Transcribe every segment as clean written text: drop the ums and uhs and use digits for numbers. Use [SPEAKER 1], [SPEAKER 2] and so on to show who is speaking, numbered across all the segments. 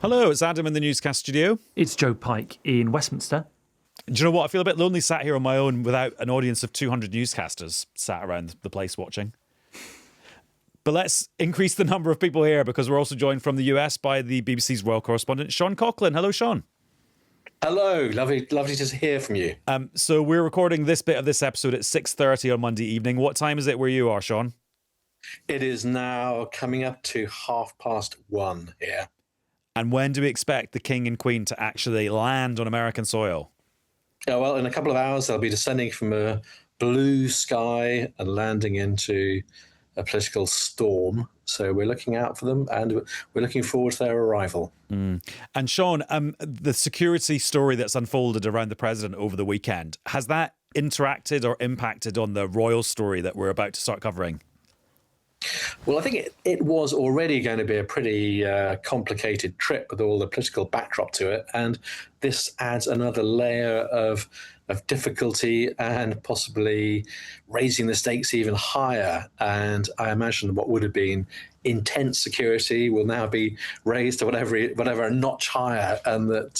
[SPEAKER 1] Hello, it's Adam in the Newscast studio.
[SPEAKER 2] It's Joe Pike in Westminster.
[SPEAKER 1] Do you know what? I feel a bit lonely sat here on my own without an audience of 200 newscasters sat around the place watching. But let's increase the number of people here because we're also joined from the US by the BBC's royal correspondent, Sean Coughlan. Hello, Sean.
[SPEAKER 3] Hello, lovely to hear from you.
[SPEAKER 1] So we're recording this bit of this episode at 6:30 on Monday evening. What time is it where you are, Sean?
[SPEAKER 3] It is now coming up to 1:30 here.
[SPEAKER 1] And when do we expect the King and Queen to actually land on American soil?
[SPEAKER 3] Oh, well, in a couple of hours, they'll be descending from a blue sky and landing into a political storm. So we're looking out for them and we're looking forward to their arrival.
[SPEAKER 1] And Sean, the security story that's unfolded around the president over the weekend, has that interacted or impacted on the royal story that we're about to start covering?
[SPEAKER 3] Well, I think it was already going to be a pretty complicated trip with all the political backdrop to it. And this adds another layer of difficulty and possibly raising the stakes even higher. And I imagine what would have been intense security will now be raised to whatever a notch higher, and that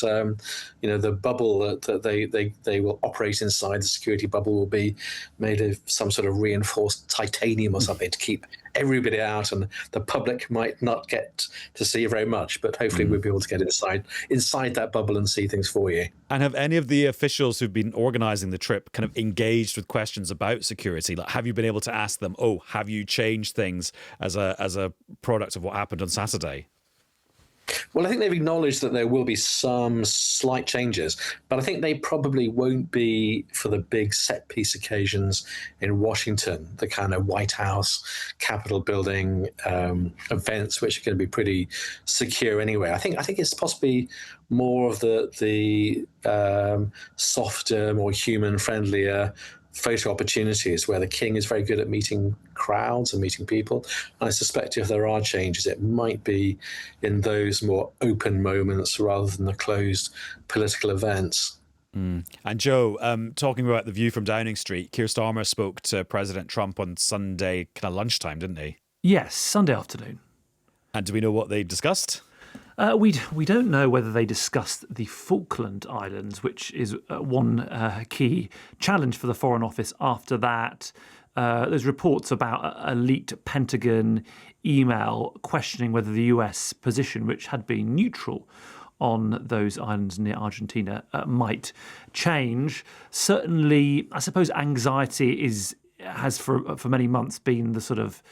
[SPEAKER 3] the bubble that they will operate inside, the security bubble, will be made of some sort of reinforced titanium or something to keep everybody out, and the public might not get to see very much, but hopefully we'll be able to get inside that bubble and see things for you.
[SPEAKER 1] And have any of the officials who've been organising the trip kind of engaged with questions about security? Like, have you been able to ask them, have you changed things as a product of what happened on Saturday?
[SPEAKER 3] Well, I think they've acknowledged that there will be some slight changes, but I think they probably won't be for the big set-piece occasions in Washington, the kind of White House, Capitol building events, which are going to be pretty secure anyway. I think it's possibly more of the softer, more human-friendlier photo opportunities where the King is very good at meeting crowds and meeting people. And I suspect if there are changes, it might be in those more open moments rather than the closed political events.
[SPEAKER 1] And Joe, talking about the view from Downing Street, Keir Starmer spoke to President Trump on Sunday kind of lunchtime, didn't he?
[SPEAKER 2] Yes, Sunday afternoon.
[SPEAKER 1] And do we know what they discussed?
[SPEAKER 2] We don't know whether they discussed the Falkland Islands, which is one key challenge for the Foreign Office. After that, there's reports about a leaked Pentagon email questioning whether the US position, which had been neutral on those islands near Argentina, might change. Certainly, I suppose anxiety has for many months been the sort of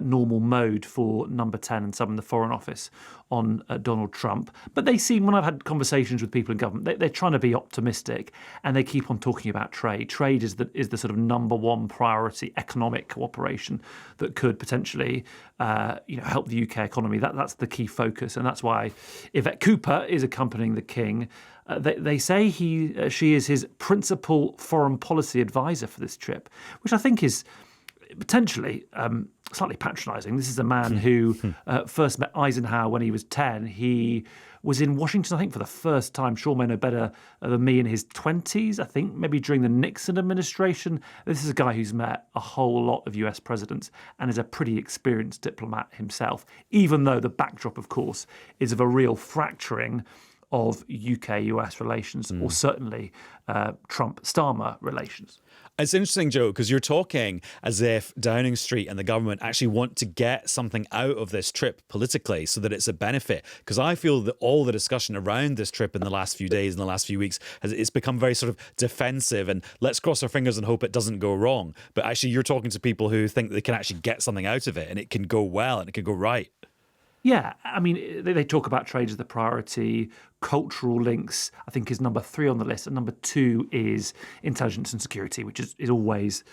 [SPEAKER 2] normal mode for Number 10 and some in the Foreign Office on Donald Trump. But they seem, when I've had conversations with people in government, they're trying to be optimistic, and they keep on talking about trade. Trade is the sort of number one priority, economic cooperation that could potentially help the UK economy. That's the key focus, and that's why Yvette Cooper is accompanying the King. They say she is his principal foreign policy advisor for this trip, which I think is potentially slightly patronising. This is a man who first met Eisenhower when he was 10. He was in Washington, I think, for the first time. Sean may know better than me, in his 20s, I think, maybe during the Nixon administration. This is a guy who's met a whole lot of US presidents and is a pretty experienced diplomat himself, even though the backdrop, of course, is of a real fracturing of UK-US relations, or certainly Trump-Starmer relations.
[SPEAKER 1] It's interesting, Joe, because you're talking as if Downing Street and the government actually want to get something out of this trip politically so that it's a benefit. Because I feel that all the discussion around this trip in the last few days, in the last few weeks, it's become very sort of defensive and let's cross our fingers and hope it doesn't go wrong. But actually, you're talking to people who think they can actually get something out of it and it can go well and it can go right.
[SPEAKER 2] Yeah, I mean, they talk about trade as the priority. Cultural links, I think, is number 3 on the list. And number 2 is intelligence and security, which is always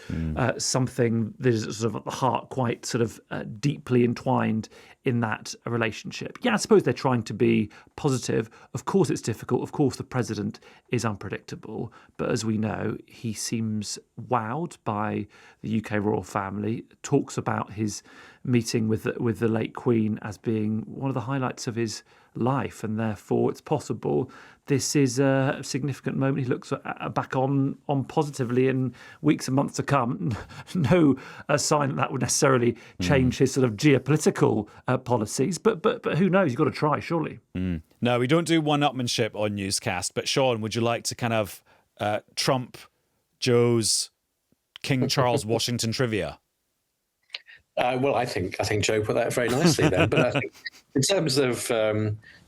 [SPEAKER 2] something that is sort of at the heart, quite sort of deeply entwined in that relationship. Yeah, I suppose they're trying to be positive. Of course, it's difficult. Of course, the president is unpredictable. But as we know, he seems wowed by the UK royal family, talks about his meeting with the late Queen as being one of the highlights of his life, and therefore it's possible this is a significant moment he looks back on positively in weeks and months to come. No sign that would necessarily change his sort of geopolitical policies, but who knows? You've got to try, surely.
[SPEAKER 1] No, we don't do one-upmanship on Newscast. But Sean, would you like to kind of trump Joe's King Charles Washington trivia?
[SPEAKER 3] Well, I think Joe put that very nicely then. But I think in terms of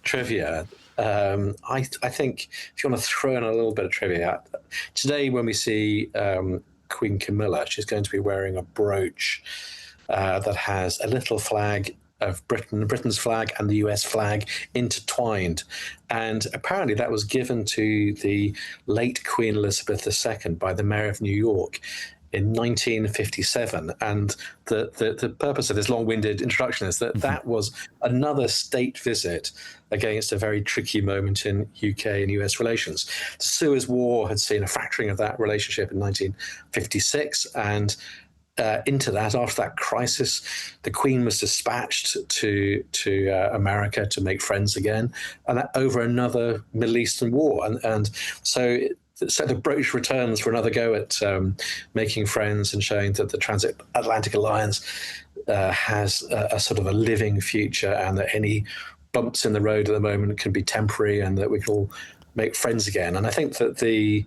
[SPEAKER 3] trivia, I think if you want to throw in a little bit of trivia, today when we see Queen Camilla, she's going to be wearing a brooch that has a little flag of Britain's flag and the US flag intertwined. And apparently that was given to the late Queen Elizabeth II by the Mayor of New York in 1957. And the purpose of this long-winded introduction is that was another state visit against a very tricky moment in UK and US relations. The Suez War had seen a fracturing of that relationship in 1956, and into that, after that crisis, the Queen was dispatched to America to make friends again, and that over another Middle Eastern war. And so the brooch returns for another go at making friends and showing that the transatlantic alliance has a sort of a living future, and that any bumps in the road at the moment can be temporary, and that we can all make friends again. And I think that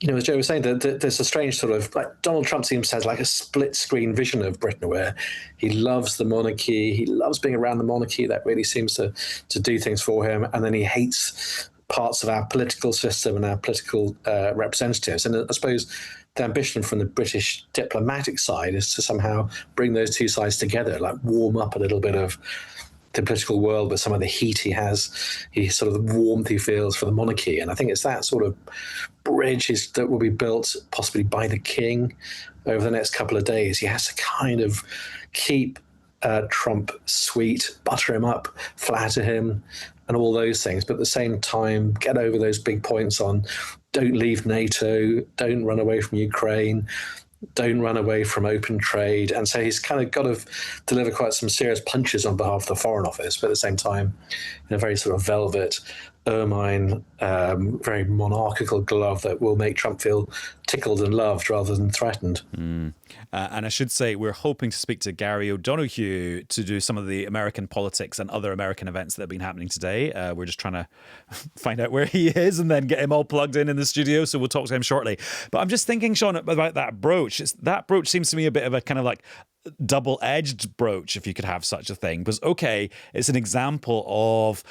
[SPEAKER 3] as Joe was saying, there's a strange sort of, like, Donald Trump seems to have like a split screen vision of Britain, where he loves the monarchy, he loves being around the monarchy, that really seems to do things for him, and then he hates parts of our political system and our political representatives. And I suppose the ambition from the British diplomatic side is to somehow bring those two sides together, like warm up a little bit of the political world with some of the heat he sort of the warmth he feels for the monarchy. And I think it's that sort of bridge that will be built possibly by the king over the next couple of days. He has to kind of keep Trump sweet, butter him up, flatter him, and all those things. But at the same time, get over those big points on don't leave NATO, don't run away from Ukraine, don't run away from open trade. And so he's kind of got to deliver quite some serious punches on behalf of the Foreign Office, but at the same time, in a very sort of velvet, ermine, very monarchical glove that will make Trump feel tickled and loved rather than threatened.
[SPEAKER 1] And I should say, we're hoping to speak to Gary O'Donoghue to do some of the American politics and other American events that have been happening today. We're just trying to find out where he is and then get him all plugged in the studio. So we'll talk to him shortly. But I'm just thinking, Sean, about that brooch. That brooch seems to me a bit of a kind of like double-edged brooch, if you could have such a thing, because okay, it's an example of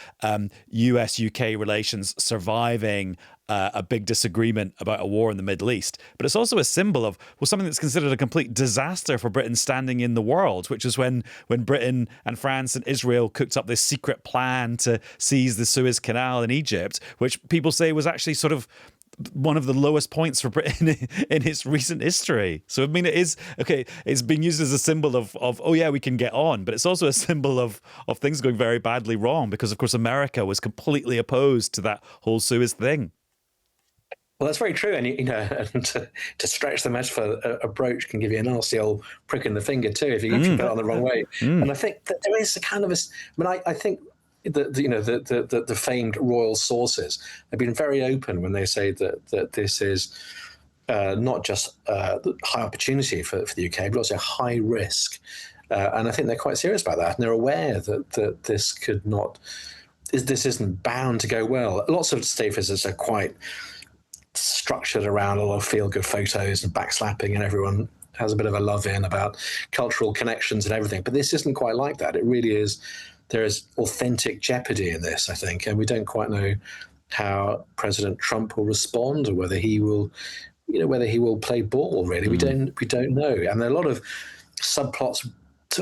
[SPEAKER 1] US-UK relations surviving a big disagreement about a war in the Middle East, but it's also a symbol of something that's considered a complete disaster for Britain standing in the world, which is when Britain and France and Israel cooked up this secret plan to seize the Suez Canal in Egypt, which people say was actually sort of one of the lowest points for Britain in its recent history. So I mean, it is okay. It's being used as a symbol of oh yeah, we can get on, but it's also a symbol of things going very badly wrong, because of course America was completely opposed to that whole Suez thing.
[SPEAKER 3] Well, that's very true, and and to stretch the metaphor, a brooch can give you a nasty old prick in the finger too if you put it on the wrong way. And I think that there is a kind of I think the famed royal sources have been very open when they say that this is not just high opportunity for the UK, but also high risk. And I think they're quite serious about that, and they're aware that this isn't bound to go well. Lots of state visits are quite structured around a lot of feel-good photos and backslapping, and everyone has a bit of a love-in about cultural connections and everything. But this isn't quite like that. It really is. There is authentic jeopardy in this, I think, and we don't quite know how President Trump will respond, or whether he will play ball. Really, we don't know. And there are a lot of subplots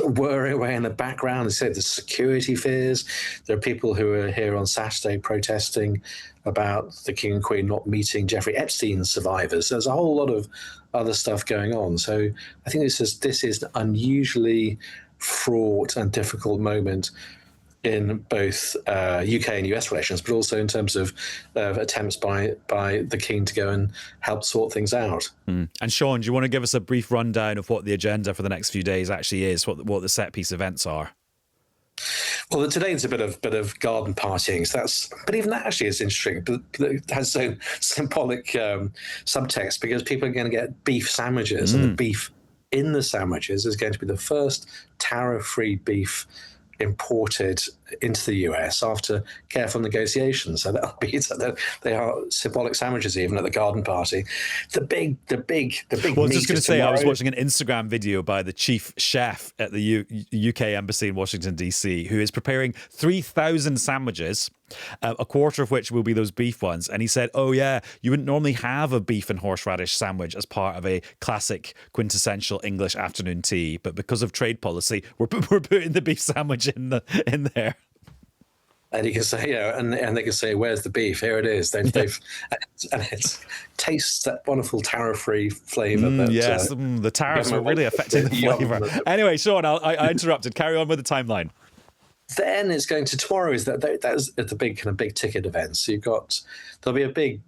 [SPEAKER 3] whirring away in the background. They say the security fears. There are people who are here on Saturday protesting about the King and Queen not meeting Jeffrey Epstein's survivors. There's a whole lot of other stuff going on. So I think this is an unusually fraught and difficult moment in both UK and US relations, but also in terms of attempts by the King to go and help sort things out.
[SPEAKER 1] And Sean, do you want to give us a brief rundown of what the agenda for the next few days actually is, what the set piece events are?
[SPEAKER 3] Well, today it's a bit of garden partying. So but even that actually is interesting. But it has its own symbolic subtext, because people are going to get beef sandwiches, and the beef in the sandwiches is going to be the first tariff-free beef imported into the US after careful negotiations. So that'll be they are symbolic sandwiches even at the garden party. The big.
[SPEAKER 1] Well, I was just going to say, I was watching an Instagram video by the chief chef at the UK embassy in Washington DC, who is preparing 3,000 sandwiches. A quarter of which will be those beef ones. And he said, oh yeah, you wouldn't normally have a beef and horseradish sandwich as part of a classic quintessential English afternoon tea. But because of trade policy, we're putting the beef sandwich in there.
[SPEAKER 3] And you can say, and they can say, where's the beef? Here it is. And it tastes that wonderful tariff-free flavour.
[SPEAKER 1] The tariffs were really affecting the flavour. Anyway, Sean, I interrupted. Carry on with the timeline.
[SPEAKER 3] Then it's going to tomorrow. That's the big kind of big ticket events. So there'll be a big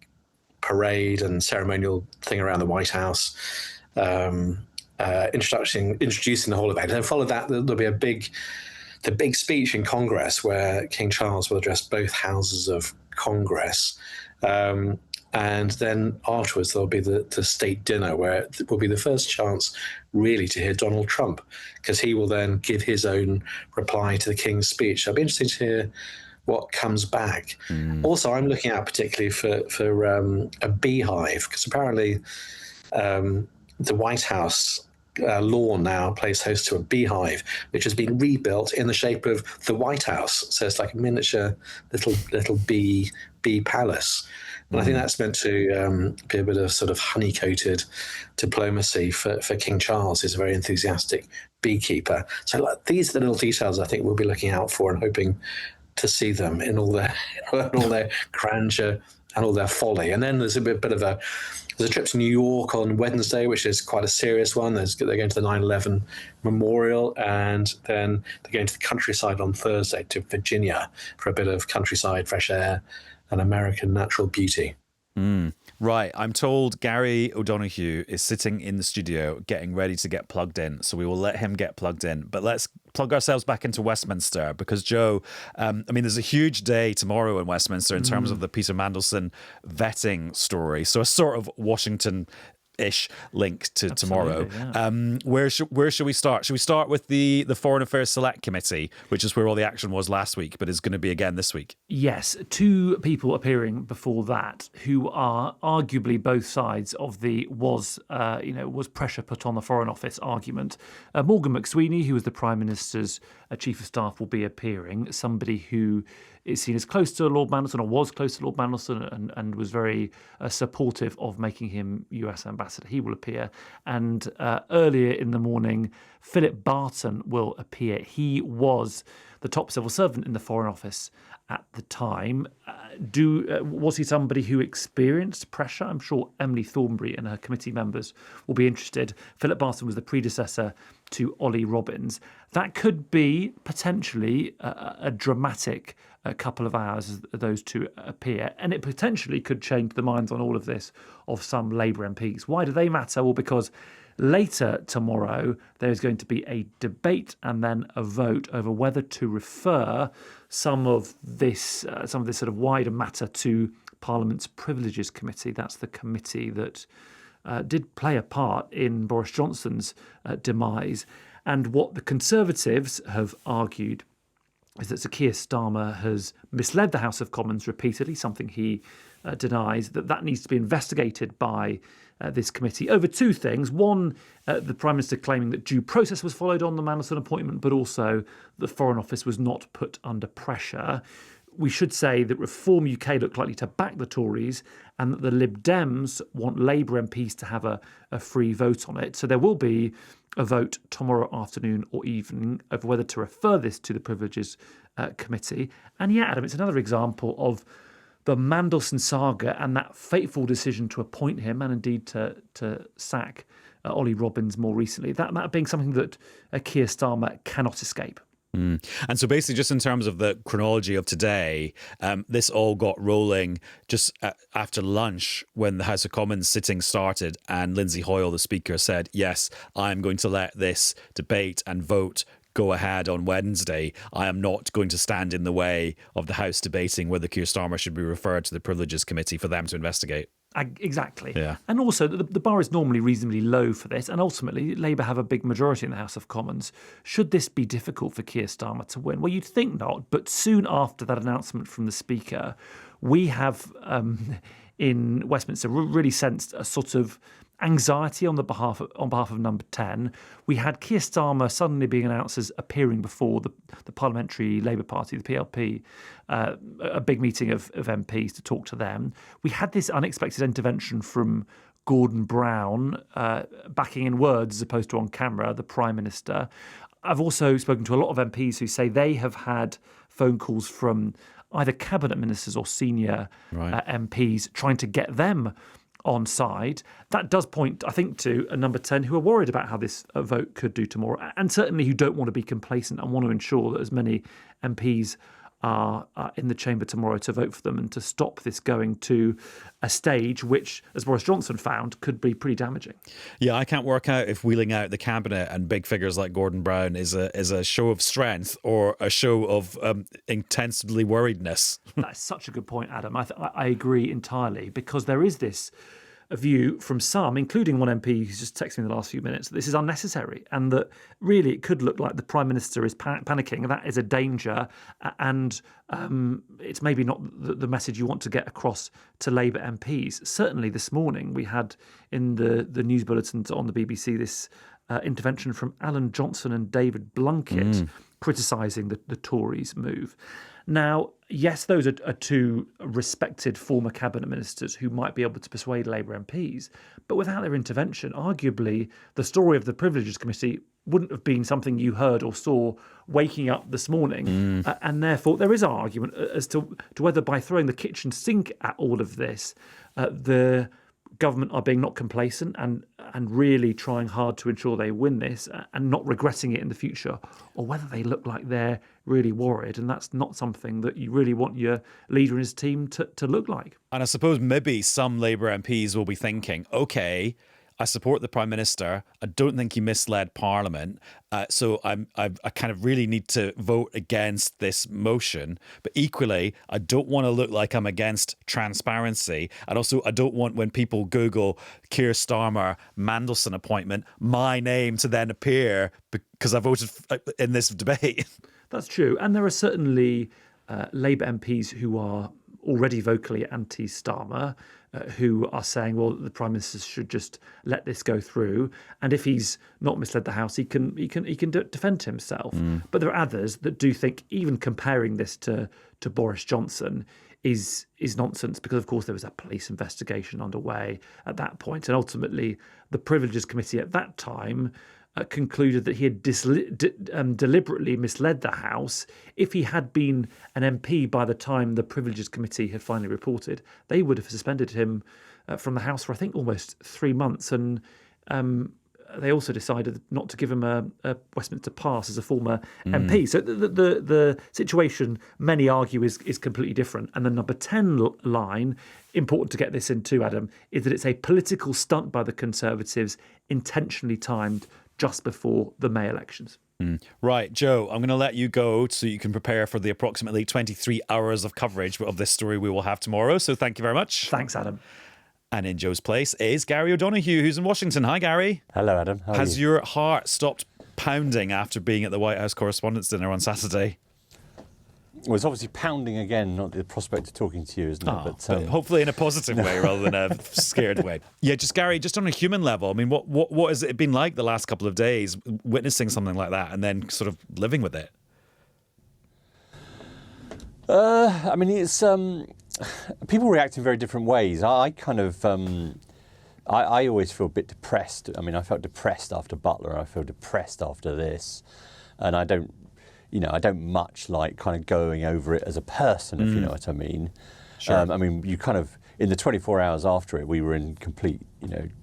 [SPEAKER 3] parade and ceremonial thing around the White House, introducing the whole event. And then follow that, there'll be the big speech in Congress where King Charles will address both houses of Congress. And then afterwards, there'll be the state dinner where it will be the first chance really to hear Donald Trump, because he will then give his own reply to the King's speech. I'll be interested to hear what comes back. Also, I'm looking out particularly for a beehive, because apparently the White House lawn now plays host to a beehive, which has been rebuilt in the shape of the White House. So it's like a miniature little bee palace. And I think that's meant to be a bit of sort of honey-coated diplomacy for King Charles. He's a very enthusiastic beekeeper. So these are the little details I think we'll be looking out for and hoping to see them in all their grandeur and all their folly. And then there's a bit of a trip to New York on Wednesday, which is quite a serious one. They're going to the 9/11 memorial, and then they're going to the countryside on Thursday to Virginia for a bit of countryside, fresh air, and American natural beauty.
[SPEAKER 1] Right. I'm told Gary O'Donoghue is sitting in the studio getting ready to get plugged in. So we will let him get plugged in. But let's plug ourselves back into Westminster because, Joe, there's a huge day tomorrow in Westminster in terms of the Peter Mandelson vetting story. So a sort of Washington-ish link to tomorrow.
[SPEAKER 2] Yeah.
[SPEAKER 1] Where should we start? Should we start with the Foreign Affairs Select Committee, which is where all the action was last week, but is going to be again this week?
[SPEAKER 2] Yes, two people appearing before that who are arguably both sides of the was pressure put on the Foreign Office argument. Morgan McSweeney, who was the Prime Minister's Chief of Staff, will be appearing. Somebody who is seen as close to Lord Mandelson, or was close to Lord Mandelson, and was very supportive of making him US ambassador. He will appear. And earlier in the morning, Philip Barton will appear. He was the top civil servant in the Foreign Office at the time. Was he somebody who experienced pressure? I'm sure Emily Thornberry and her committee members will be interested. Philip Barton was the predecessor to Ollie Robbins. That could be potentially a dramatic couple of hours as those two appear, and it potentially could change the minds on all of this of some Labour MPs. Why do they matter? Well, because later tomorrow there's going to be a debate and then a vote over whether to refer some of this sort of wider matter to Parliament's Privileges Committee. That's the committee that did play a part in Boris Johnson's demise. And what the Conservatives have argued is that Sir Keir Starmer has misled the House of Commons repeatedly, something he denies, that needs to be investigated by this committee over two things. One, the Prime Minister claiming that due process was followed on the Mandelson appointment, but also the Foreign Office was not put under pressure. We should say that Reform UK look likely to back the Tories and that the Lib Dems want Labour MPs to have a free vote on it. So there will be a vote tomorrow afternoon or evening over whether to refer this to the Privileges Committee. And yeah, Adam, it's another example of the Mandelson saga and that fateful decision to appoint him and indeed to sack Ollie Robbins more recently. That being something that Keir Starmer cannot escape.
[SPEAKER 1] And so basically, just in terms of the chronology of today, this all got rolling just after lunch when the House of Commons sitting started and Lindsay Hoyle, the Speaker, said, yes, I'm going to let this debate and vote go ahead on Wednesday, I am not going to stand in the way of the House debating whether Keir Starmer should be referred to the Privileges Committee for them to investigate.
[SPEAKER 2] Exactly.
[SPEAKER 1] Yeah.
[SPEAKER 2] And also, the bar is normally reasonably low for this, and ultimately, Labour have a big majority in the House of Commons. Should this be difficult for Keir Starmer to win? Well, you'd think not, but soon after that announcement from the Speaker, we have, in Westminster, really sensed a sort of anxiety on behalf of Number 10. We had Keir Starmer suddenly being announced as appearing before the Parliamentary Labour Party, the PLP, a big meeting of MPs to talk to them. We had this unexpected intervention from Gordon Brown, backing in words as opposed to on camera, the Prime Minister. I've also spoken to a lot of MPs who say they have had phone calls from either cabinet ministers or senior MPs trying to get them on side. That does point, I think, to a Number 10 who are worried about how this vote could do tomorrow, and certainly who don't want to be complacent and want to ensure that as many MPs are in the chamber tomorrow to vote for them and to stop this going to a stage which, as Boris Johnson found, could be pretty damaging.
[SPEAKER 1] Yeah, I can't work out if wheeling out the cabinet and big figures like Gordon Brown is a show of strength or a show of intensely worriedness.
[SPEAKER 2] That's such a good point, Adam. I agree entirely, because there is this a view from some, including one MP who's just texted me in the last few minutes, that this is unnecessary and that really it could look like the Prime Minister is panicking. That is a danger, and it's maybe not the message you want to get across to Labour MPs. Certainly this morning we had in the news bulletins on the BBC this intervention from Alan Johnson and David Blunkett criticising the Tories' move. Now, yes, those are two respected former cabinet ministers who might be able to persuade Labour MPs, but without their intervention, arguably, the story of the Privileges Committee wouldn't have been something you heard or saw waking up this morning. And therefore, there is an argument as to whether by throwing the kitchen sink at all of this, the government are being not complacent and really trying hard to ensure they win this and not regretting it in the future, or whether they look like they're really worried, and that's not something that you really want your leader and his team to look like. And
[SPEAKER 1] I suppose maybe some Labour MPs will be thinking, OK, I support the Prime Minister. I don't think he misled Parliament. So I kind of really need to vote against this motion. But equally, I don't want to look like I'm against transparency. And also, I don't want when people Google Keir Starmer Mandelson appointment, my name to then appear because I voted in this debate.
[SPEAKER 2] That's true. And there are certainly Labour MPs who are already vocally anti-Starmer, who are saying, well, the Prime Minister should just let this go through, and if he's not misled the House, he can defend himself. But there are others that do think even comparing this to Boris Johnson is nonsense, because of course there was a police investigation underway at that point, and ultimately the Privileges Committee at that time concluded that he had deliberately misled the House. If he had been an MP by the time the Privileges Committee had finally reported, they would have suspended him from the House for, I think, almost 3 months. And they also decided not to give him a Westminster pass as a former MP. So the situation, many argue, is completely different. And the Number 10 line, important to get this in too, Adam, is that it's a political stunt by the Conservatives, intentionally timed just before the May elections.
[SPEAKER 1] Right, Joe, I'm going to let you go so you can prepare for the approximately 23 hours of coverage of this story we will have tomorrow. So thank you very much.
[SPEAKER 2] Thanks, Adam.
[SPEAKER 1] And in Joe's place is Gary O'Donoghue, who's in Washington. Hi, Gary.
[SPEAKER 4] Hello, Adam. How are
[SPEAKER 1] Has
[SPEAKER 4] you?
[SPEAKER 1] your heart stopped pounding after being at the White House Correspondents' Dinner on Saturday?
[SPEAKER 4] Well, it's obviously pounding again, not the prospect of talking to you, isn't it?
[SPEAKER 1] But hopefully in a positive way rather than a scared way. Yeah, just Gary, just on a human level, I mean, what has it been like the last couple of days, witnessing something like that and then sort of living with it?
[SPEAKER 4] I mean, it's people react in very different ways. I always feel a bit depressed. I mean, I felt depressed after Butler. I feel depressed after this, and I don't much like kind of going over it as a person, if you know what I mean.
[SPEAKER 1] Sure.
[SPEAKER 4] I mean, you kind of, in the 24 hours after it, we were in complete,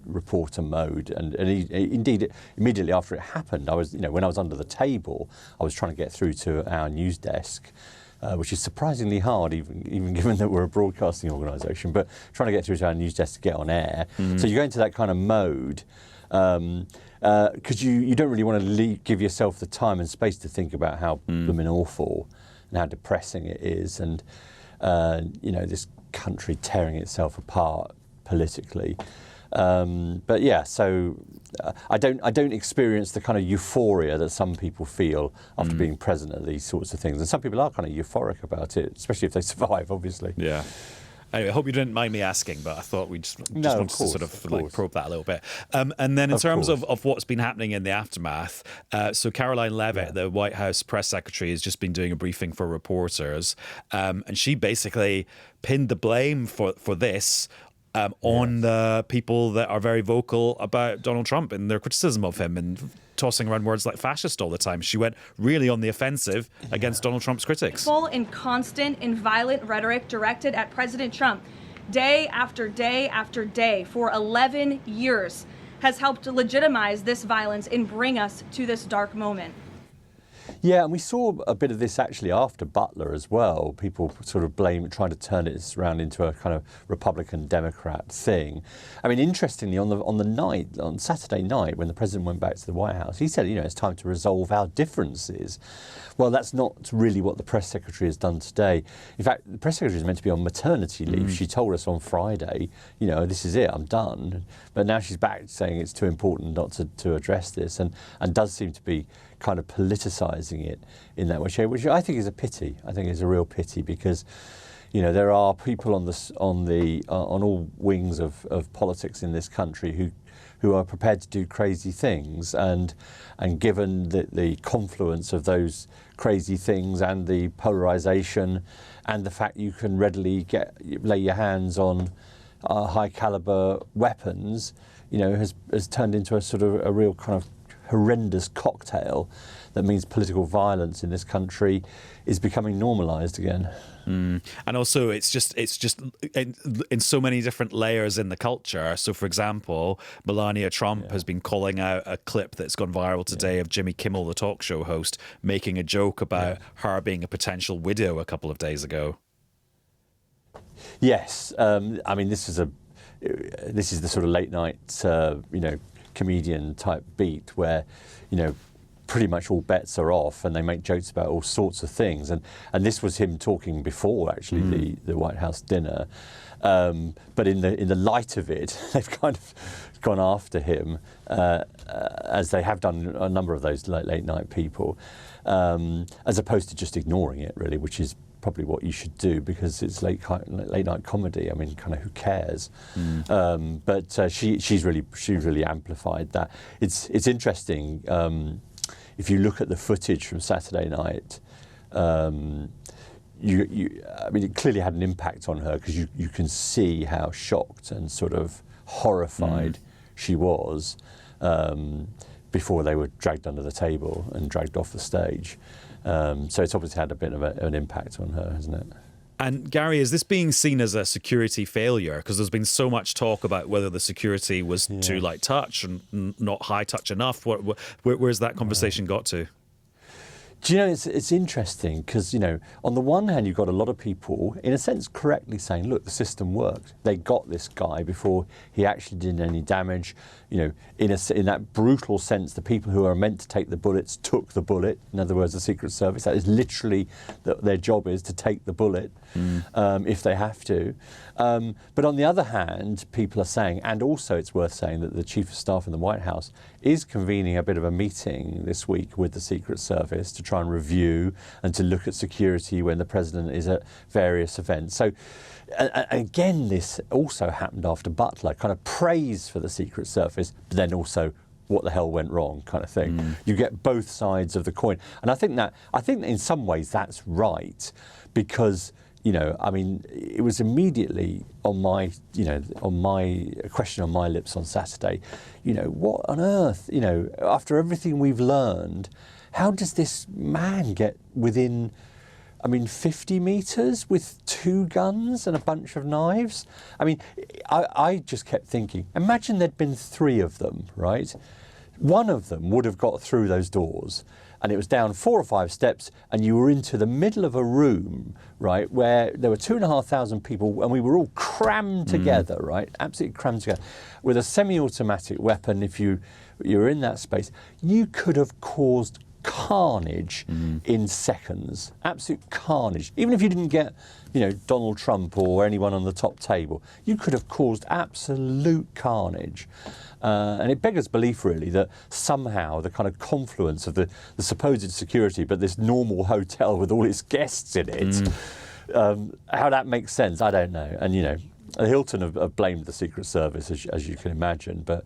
[SPEAKER 4] reporter mode. And indeed, immediately after it happened, I was, when I was under the table, I was trying to get through to our news desk, which is surprisingly hard, even given that we're a broadcasting organisation, but trying to get through to our news desk to get on air. So you go into that kind of mode. Because you don't really want to give yourself the time and space to think about how blooming awful and how depressing it is, and this country tearing itself apart politically. But yeah, so I don't experience the kind of euphoria that some people feel after being present at these sorts of things, and some people are kind of euphoric about it, especially if they survive, obviously.
[SPEAKER 1] Yeah. Anyway, I hope you didn't mind me asking, but I thought we just wanted to sort of like probe that a little bit. And then in terms of what's been happening in the aftermath, so Caroline Leavitt, the White House press secretary, has just been doing a briefing for reporters, and she basically pinned the blame for this on the people that are very vocal about Donald Trump and their criticism of him and tossing around words like fascist all the time. She went really on the offensive against Donald Trump's critics.
[SPEAKER 5] Full and constant and violent rhetoric directed at President Trump day after day after day for 11 years has helped to legitimize this violence and bring us to this dark moment.
[SPEAKER 4] Yeah, and we saw a bit of this actually after Butler as well. People sort of trying to turn it around into a kind of Republican-Democrat thing. I mean, interestingly, on Saturday night, when the president went back to the White House, he said, it's time to resolve our differences. Well, that's not really what the press secretary has done today. In fact, the press secretary is meant to be on maternity leave. She told us on Friday, this is it, I'm done. But now she's back saying it's too important not to address this, and does seem to be kind of politicising it in that way, which I think is a pity. I think is a real pity, because there are people on all wings of politics in this country who are prepared to do crazy things, and given the confluence of those crazy things and the polarisation and the fact you can readily lay your hands on high caliber weapons, has turned into a sort of a real kind of horrendous cocktail that means political violence in this country is becoming normalised again.
[SPEAKER 1] And also it's just in so many different layers in the culture. So for example, Melania Trump has been calling out a clip that's gone viral today of Jimmy Kimmel, the talk show host, making a joke about her being a potential widow a couple of days ago.
[SPEAKER 4] Yes, I mean this is the sort of late night comedian type beat where pretty much all bets are off, and they make jokes about all sorts of things, and this was him talking before actually the White House dinner, but in the light of it, they've kind of gone after him as they have done a number of those late night people, as opposed to just ignoring it really, which is probably what you should do, because it's late night comedy. I mean, kind of who cares? But she's really amplified that. It's interesting. If you look at the footage from Saturday night, I mean, it clearly had an impact on her, because you can see how shocked and sort of horrified she was before they were dragged under the table and dragged off the stage. So it's obviously had a bit of an impact on her, hasn't it?
[SPEAKER 1] And Gary, is this being seen as a security failure? Because there's been so much talk about whether the security was too light touch and not high touch enough. Where's that conversation got to?
[SPEAKER 4] Do you know, it's interesting because, on the one hand, you've got a lot of people, in a sense, correctly saying, look, the system worked. They got this guy before he actually did any damage. In that brutal sense, the people who are meant to take the bullets took the bullet. In other words, the Secret Service, that is literally their job is to take the bullet if they have to. But on the other hand, people are saying, and also it's worth saying that the Chief of Staff in the White House is convening a bit of a meeting this week with the Secret Service to try and review and to look at security when the President is at various events. So again, this also happened after Butler, kind of praise for the Secret Service, but then also what the hell went wrong kind of thing. You get both sides of the coin. And I think that in some ways that's right, because I mean, it was immediately on my question on my lips on Saturday, what on earth, after everything we've learned, how does this man get within, 50 metres with 2 guns and a bunch of knives? I mean, I just kept thinking, imagine there'd been 3 of them, right? One of them would have got through those doors, and it was down 4 or 5 steps, and you were into the middle of a room, right, where there were 2,500 people, and we were all crammed together, right? Absolutely crammed together. With a semi-automatic weapon, if you're in that space, you could have caused carnage in seconds. Absolute carnage. Even if you didn't get, Donald Trump or anyone on the top table, you could have caused absolute carnage. And it beggars belief, really, that somehow the kind of confluence of the supposed security, but this normal hotel with all its guests in it, how that makes sense, I don't know. And, Hilton have blamed the Secret Service, as you can imagine, but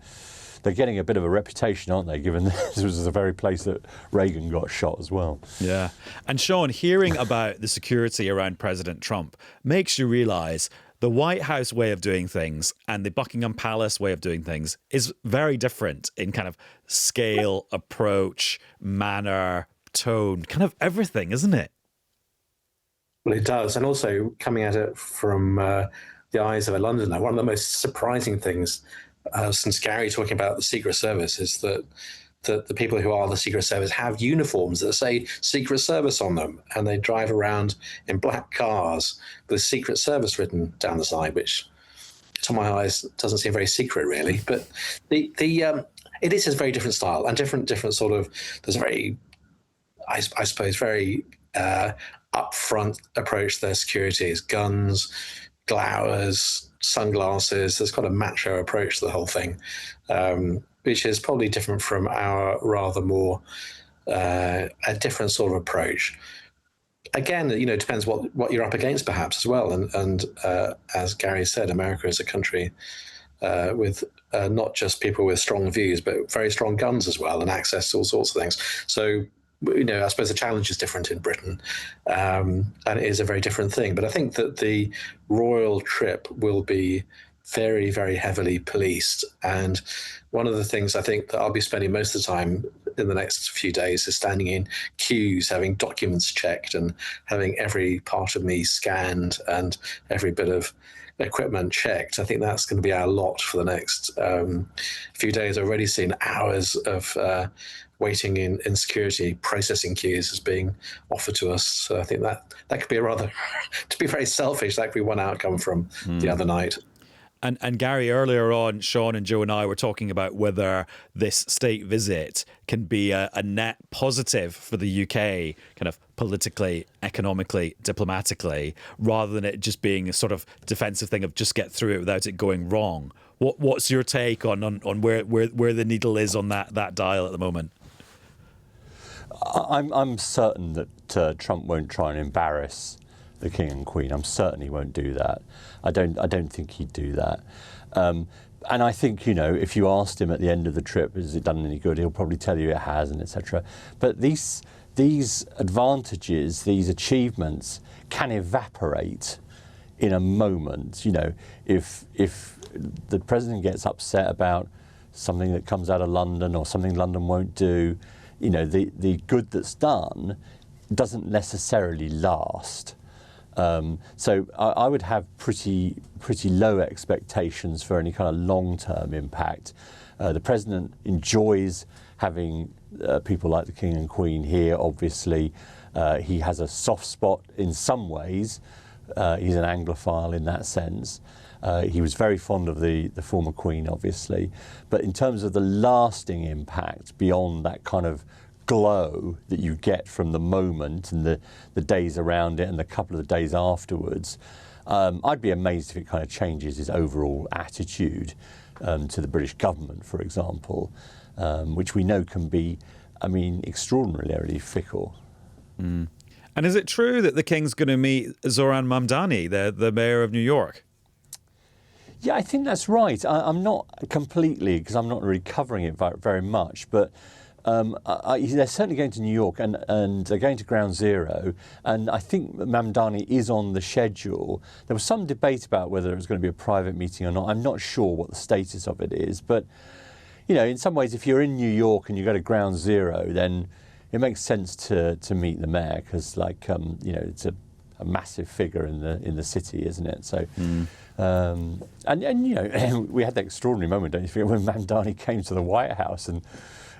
[SPEAKER 4] they're getting a bit of a reputation, aren't they, given this was the very place that Reagan got shot as well.
[SPEAKER 1] Yeah. And Sean, hearing about the security around President Trump makes you realise the White House way of doing things and the Buckingham Palace way of doing things is very different in kind of scale, approach, manner, tone, kind of everything, isn't it?
[SPEAKER 3] Well, it does. And also coming at it from the eyes of a Londoner, one of the most surprising things since Gary talking about the Secret Service is that the people who are the Secret Service have uniforms that say Secret Service on them, and they drive around in black cars with Secret Service written down the side, which to my eyes doesn't seem very secret, really. But it is a very different style and different sort of. There's a very, I suppose, very upfront approach to their security. It's guns, glowers, sunglasses. There's quite a macho approach to the whole thing, which is probably different from our rather more a different sort of approach. Again, it depends what you're up against, perhaps, as well. And as Gary said, America is a country with not just people with strong views, but very strong guns as well, and access to all sorts of things. So, I suppose the challenge is different in Britain, and it is a very different thing. But I think that the royal trip will be very, very heavily policed. And one of the things I think that I'll be spending most of the time in the next few days is standing in queues, having documents checked and having every part of me scanned and every bit of equipment checked. I think that's going to be our lot for the next few days. I've already seen hours of waiting in security processing queues as being offered to us. So I think that could be a rather, to be very selfish, that could be one outcome from the other night.
[SPEAKER 1] And Gary, earlier on, Sean and Joe and I were talking about whether this state visit can be a net positive for the UK, kind of politically, economically, diplomatically, rather than it just being a sort of defensive thing of just get through it without it going wrong. What's your take on where the needle is on that dial at the moment?
[SPEAKER 4] I'm certain that Trump won't try and embarrass the King and Queen. I'm certain he won't do that. I don't think he'd do that. And I think, if you asked him at the end of the trip, has it done any good, he'll probably tell you it has, and etc. But these advantages, these achievements can evaporate in a moment. If the president gets upset about something that comes out of London or something London won't do, the good that's done doesn't necessarily last. So I would have pretty low expectations for any kind of long-term impact. The president enjoys having people like the King and Queen here, obviously. He has a soft spot in some ways. He's an Anglophile in that sense. He was very fond of the former Queen, obviously. But in terms of the lasting impact beyond that kind of glow that you get from the moment and the days around it and the couple of days afterwards, I'd be amazed if it kind of changes his overall attitude to the British government, for example, which we know can be, extraordinarily fickle.
[SPEAKER 1] Mm. And is it true that the King's going to meet Zoran Mamdani, the mayor of New York?
[SPEAKER 4] Yeah, I think that's right. I'm not completely, because I'm not really covering it very much, but they're certainly going to New York and they're going to Ground Zero. And I think Mamdani is on the schedule. There was some debate about whether it was going to be a private meeting or not. I'm not sure what the status of it is. But, in some ways, if you're in New York and you go to Ground Zero, then it makes sense to meet the mayor because, it's a massive figure in the city, isn't it? So, we had that extraordinary moment, don't you forget, when Mamdani came to the White House and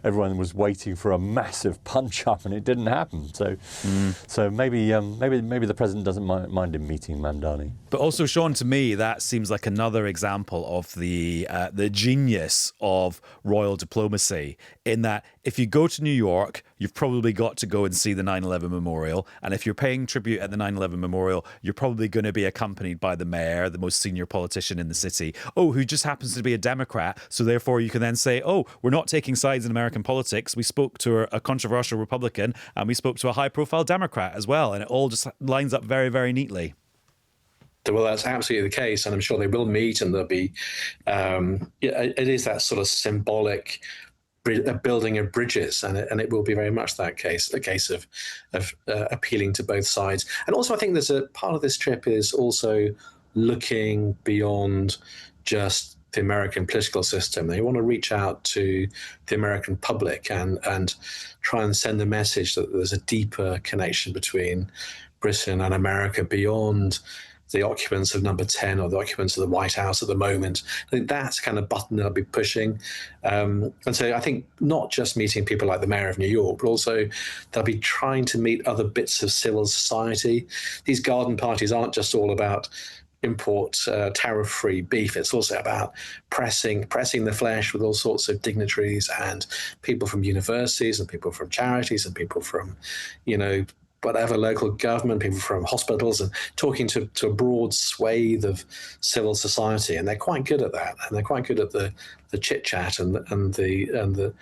[SPEAKER 4] everyone was waiting for a massive punch up, and it didn't happen. So maybe the president doesn't mind him meeting Mamdani.
[SPEAKER 1] But also, Sean, to me, that seems like another example of the genius of royal diplomacy, in that if you go to New York, you've probably got to go and see the 9/11 memorial. And if you're paying tribute at the 9/11 memorial, you're probably going to be accompanied by the mayor, the most senior politician in the city, who just happens to be a Democrat. So therefore, you can then say, we're not taking sides in American politics. We spoke to a controversial Republican and we spoke to a high-profile Democrat as well. And it all just lines up very, very neatly.
[SPEAKER 3] Well, that's absolutely the case, and I'm sure they will meet, and there'll be. It is that sort of symbolic building of bridges, and it will be very much that case, a case of appealing to both sides. And also, I think there's a part of this trip is also looking beyond just the American political system. They want to reach out to the American public and try and send a message that there's a deeper connection between Britain and America beyond the occupants of number 10 or the occupants of the White House at the moment. I think that's the kind of button they'll be pushing. And so I think not just meeting people like the mayor of New York, but also they'll be trying to meet other bits of civil society. These garden parties aren't just all about import tariff-free beef. It's also about pressing the flesh with all sorts of dignitaries and people from universities and people from charities and people from, whatever local government, people from hospitals, and talking to a broad swathe of civil society. And they're quite good at that. And they're quite good at the chit chat and the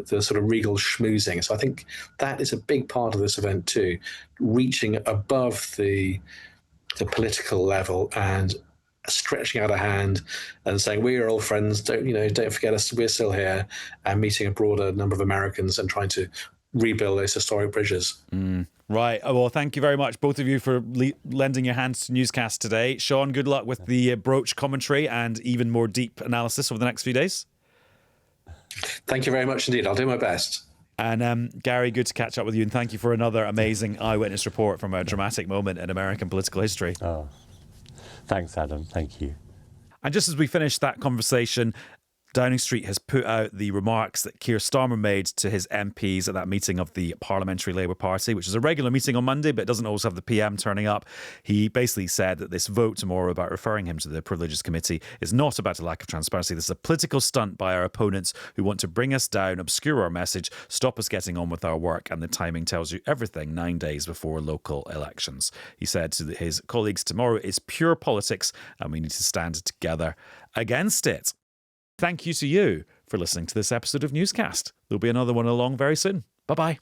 [SPEAKER 3] sort of regal schmoozing. So I think that is a big part of this event too, reaching above the political level and stretching out a hand and saying, we are all friends, don't forget us, we're still here, and meeting a broader number of Americans and trying to rebuild those historic bridges.
[SPEAKER 1] Right. Well, thank you very much, both of you, for lending your hands to Newscast today. Sean, good luck with the broach commentary and even more deep analysis over the next few days.
[SPEAKER 3] Thank you very much indeed. I'll do my best.
[SPEAKER 1] And Gary, good to catch up with you, and thank you for another amazing eyewitness report from a dramatic moment in American political history.
[SPEAKER 4] Oh, thanks, Adam. Thank you.
[SPEAKER 1] And just as we finish that conversation, Downing Street has put out the remarks that Keir Starmer made to his MPs at that meeting of the Parliamentary Labour Party, which is a regular meeting on Monday, but it doesn't always have the PM turning up. He basically said that this vote tomorrow about referring him to the Privileges Committee is not about a lack of transparency. This is a political stunt by our opponents who want to bring us down, obscure our message, stop us getting on with our work, and the timing tells you everything 9 days before local elections. He said to his colleagues, tomorrow is pure politics and we need to stand together against it. Thank you to you for listening to this episode of Newscast. There'll be another one along very soon. Bye-bye.